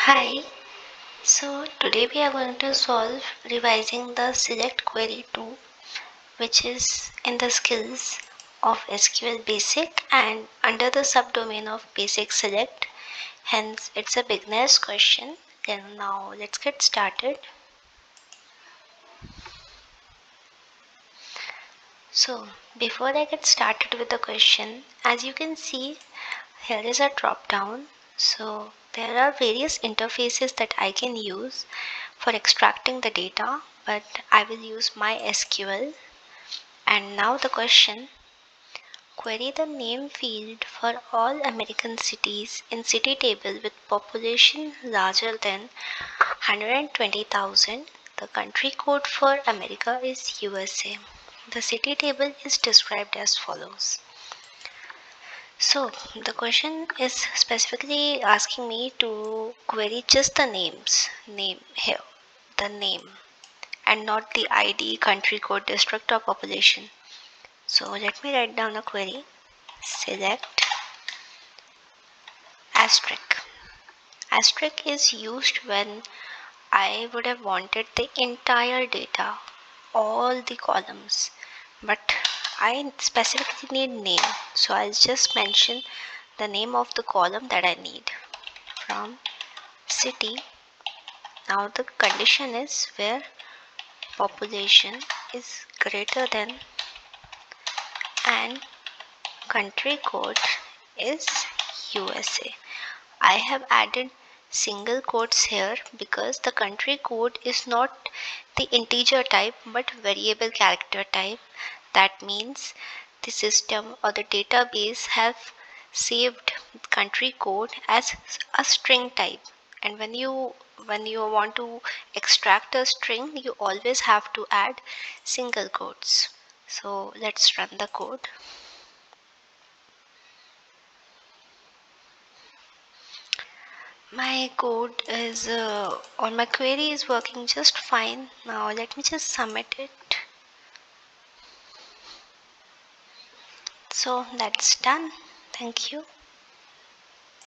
Hi, so today we are going to solve revising the select query 2, which is in the skills of SQL basic and under the subdomain of basic select. Hence, it's a beginner's question. Then now let's get started. So before I get started with the question, as you can see, here is a drop down. So there are various interfaces that I can use for extracting the data, but I will use MySQL. And now the question: query the name field for all American cities in city table with population larger than 120,000. The country code for America is USA. The city table is described as follows. So the question is specifically asking me to query just the name here, the name, and not the ID, country code, district, or population. So let me write down a query. Select asterisk. Asterisk is used when I would have wanted the entire data, all the columns, but I specifically need name. So I'll just mention the name of the column that I need from city. Now the condition is where population is greater than and country code is USA. I have added single quotes here because the country code is not the integer type but variable character type. That means the system or the database have saved country code as a string type, and when you want to extract a string, you always have to add single quotes. So let's run the code. My code is or my query is working just fine. Now let me just submit it. So that's done. Thank you.